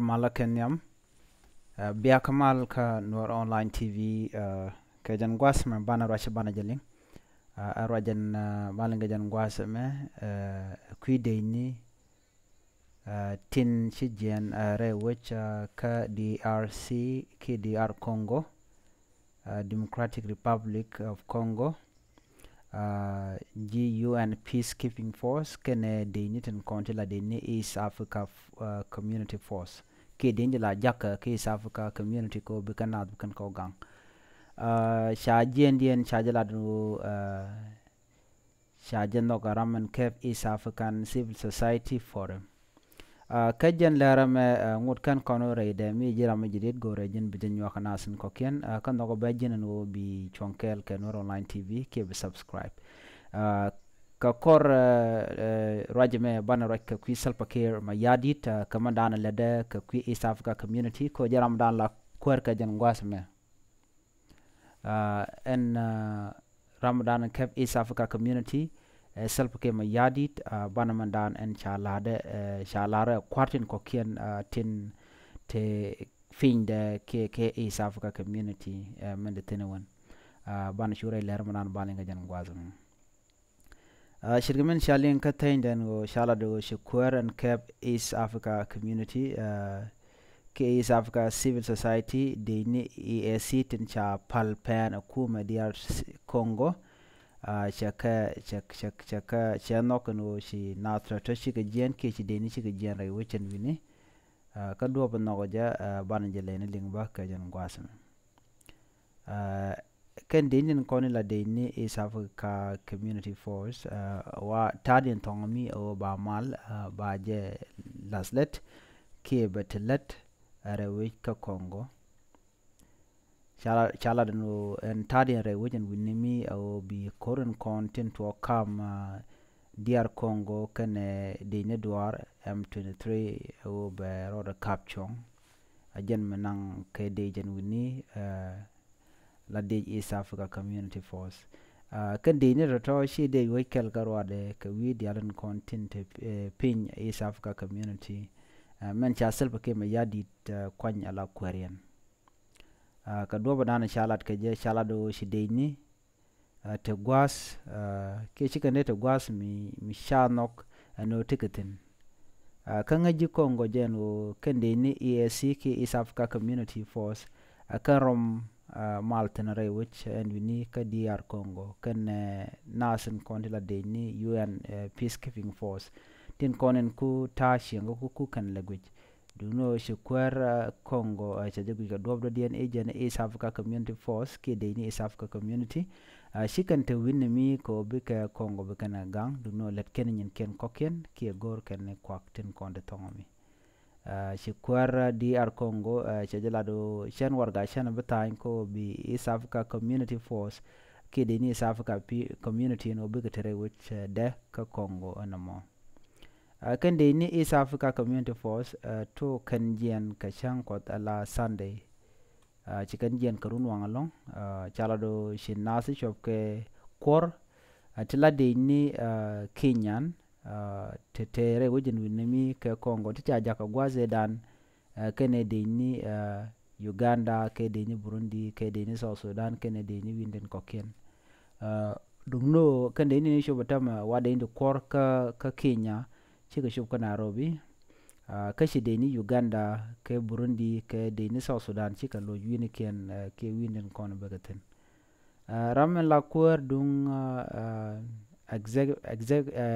malaken yam biya kamal ka Noor Online TV ke jan gwas me bana racha bana jaling rajan malinga jan gwas me kui deini tin chijian re which ka DRC ki DR Congo Democratic Republic of Congo GUN Peacekeeping Force kene deini ten konti la deini East Africa Community Force ke deini la jaka ke East Africa Community ko bikanat bikan ko gang shajen dien shajala du shajen no garamen Cape East African Civil Society Forum kajen lara me ngut kan kono reide mi jira me jidit go rejin bidin yo kanasin kokien kan no bajin no bi chonkel ke Noor Online TV ke be subscribe ka kor rajme bana rek ka kwi salpa care ma yadit kamandana lede ka kwi East Africa Community ko jaram dan la kwer ka jen ngwasme en Ramadan Cape East Africa Community self ke ma yadit bana mandan en chalare kwartin ko kien tin te finde ke East Africa Community men de tenewan bana shure ler manan bana nga jan gwazam shirgamen shalin ka tainden go shala do shukwer and Cape East Africa Community ke East Africa Civil Society de ni EAC tin cha palpan akuma DR Congo chaka chanok no shi natra to shi gen ke shi deni shi gen rai wechen wini ka do ban no ja ban jele ne lingba ka jan gwasam kan deni ko ni la deni East Africa Community Force wa tadin tongomi o ba mal ba je laslet ke betelet are we ka Congo chala no en tadi re wejen winimi au bi koren content to kam DR Congo kane de nedwar M23 au be roda capchong ajen menang ke de jen wini la de East Africa Community Force kan de ne roto shi de we kel garwade ke wi dialen content pin East Africa Community men cha selba ke ma yadit kwany ala kwarian ka doba dana shalat ke je shalado shideini te gwas ke chikane te gwas mi shanok no tiketin kan ngaji Congo jeno kendeni EAC ke East Africa Community Force kan rom malten re which and we ni ka DR Congo kan nasen kontila deni UN Peacekeeping Force tin konen ku tashi ngo ku kan language duno shukwer Congo chajagu ka dobdo DNA jen East Africa Community Force ke deni East Africa Community shikan te winmi ko bika Congo bika na gang duno let kenin ken koken ke gor ken kwak tin konde tongomi shukwer DR Congo chajala do shan warga shan betain ko bi East Africa Community Force ke deni East Africa Community no bika tere which de ka Congo anamo kan de ni East Africa Community Force to kan jian ka chang kot ala Sunday chikan jian karun wangalong chala do shin nasi shop ke kor atila de ni Kenyan tetere wajin winimi ke Congo ticha jaka gwaze dan kene de ni Uganda ke de ni Burundi ke de ni South Sudan kene de ni winden koken dungno kan de ni shobatama wade inde kor ka Kenya chika shubka Nairobi kashi deni Uganda ke Burundi ke deni South Sudan chika lo yuni ken ke winden kono bagaten ramen la kuer dung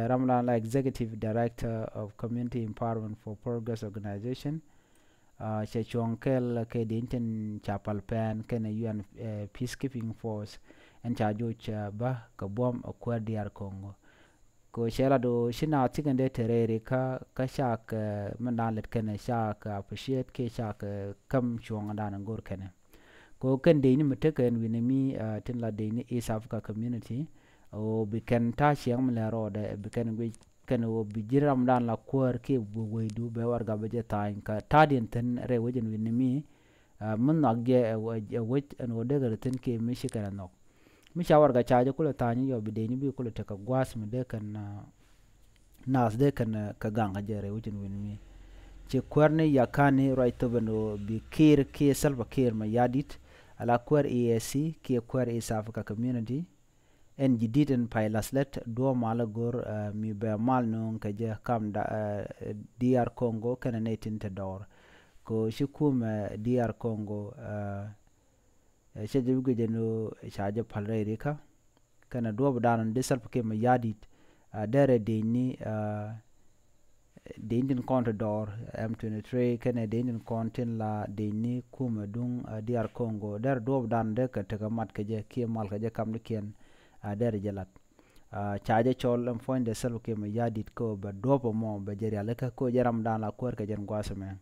ramla la Executive Director of Community Empowerment for Progress Organization che chonkel ke denten chapal pen ken UN Peacekeeping Force en chajo cha ba ka bom akuer DR Congo ko shela do shina tikande terere ka shak mandalet kene shak appreciate ke shak kam chuanga dan ngor kene ko kan de ni muteken winimi tin la de ni East Africa Community o biken ta chiang mlero de biken gwe kan o bijiram dan la kwar ke wedu be warga beje tain ka tadin ten re wajin winimi mun nagge wet an odegar tin ke mishikana nok mishawar ga chaje kula tani yo bideni bi kula taka gwas mi de kan nas de kan ka ganga jere wutin winmi che kwarne yakane right bano bi kir Salva Kiir Mayardit ala kwar EAC ki kwar East Africa Community en jididen paylaslet do mala gor mi be mal non ka je kam da DR Congo kana netin te dor ko shikum DR Congo sheje bugo jeno shaje palre rika kana do badan de Salva Kiir Mayardit dere de ni de Indian Contador M23 kana de Indian Contin la de ni kuma dung DR Congo der do badan de ka te mat ka je ki mal ka je kam de ken der jalat chaje chol am foinde Salva Kiir Mayardit ko ba dopo mo ba jeri alaka ko jaram dan la kwar ka jen gwasame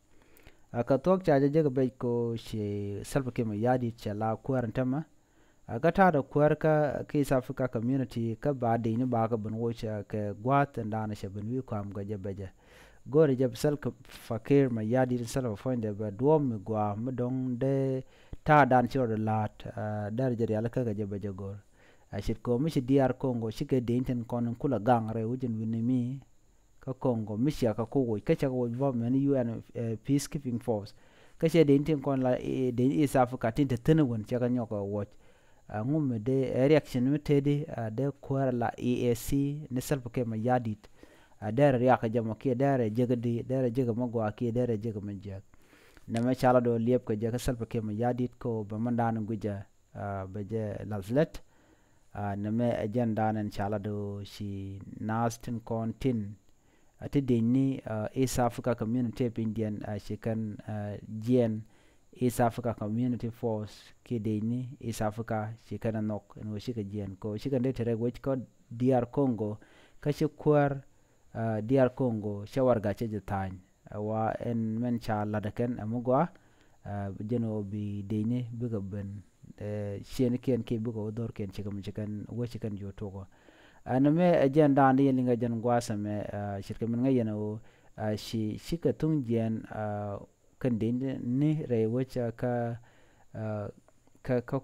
ka tok chaje je be ko she Salva Kiir Mayardit chala kwar ntama ka ta da kwar ka East Africa Community ka ba de ni ba ka ban wocha ka gwat ndana she ban wi kam ga je beje gore je Salva Kiir Mayardit Salva foinde ba do mi gwa mdong de ta dan chiro de lat der jeri alaka ga je beje gore ashit ko mishi DR Congo shike de inten kon kula gangre wujin winimi ka Congo mishi ka ko ka cha ko involvement UN peacekeeping force ka she de inten kon la de East Africa tinte tenwon cha ka nyoko watch ngum de reaction mitede de kwar la EAC ne Salva Kiir Mayardit der ya ka jama ke der jegdi der jega magwa ke der jega manjak na ma chala do liep ko je ka Salva Kiir Mayardit ko ba mandan guja ba je lazlet name agenda nan chala do shi nastin kontin ati deni East Africa Community Indian shikan GN East Africa Community Force ki deni East Africa shikan nok no shika GN ko shikan de tere which ko DR Congo ka shi kwar DR Congo shawar ga ce tan wa en men chala da kan amugwa jeno bi deni biga ben shen ken ke bugo dor ken chikan wo chikan jo togo aname agenda ndi linga jan gwasa me shirka min ngayena o shika tung jen kan de ni re wacha ka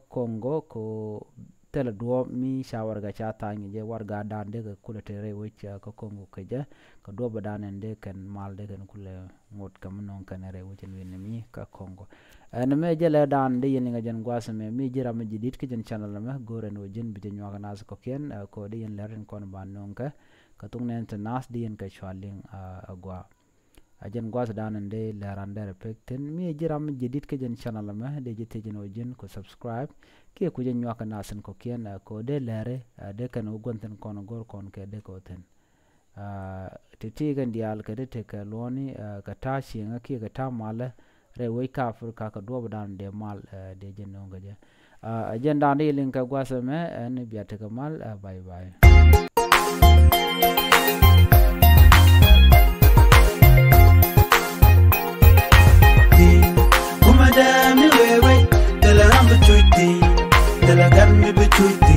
Congo ko tela do mi shawar ga cha tangi je warga dan de ga kulate re wacha ka Congo ka je ka do badan de kan mal de kan kule ngot kam non kan re wacha mi ka Congo aname jele dan de yen nga jen gwasa me mi jira ma jidit ki jen channel ma gore no jen bi jen waga nas ko ken ko de yen leren kon ban non ka tung nen te nas de yen ka chwaling agwa jen gwasa dan de leran de repekten mi jira ma jidit ki jen channel ma de jite jen o jen ko subscribe ki ku jen waga nasen ko ken ko de lere de kan o gonten kon gor kon ke de ko ten titi gan dial ka de te ka loni ka tashi nga ki ka ta mala re wai ka Afrika ka do badan de mal de jenno gaje agenda ni link ka gwasa me en biate ka mal bye bye kuma da mi wewe de la rambu chuiti de la gan mi bi chuiti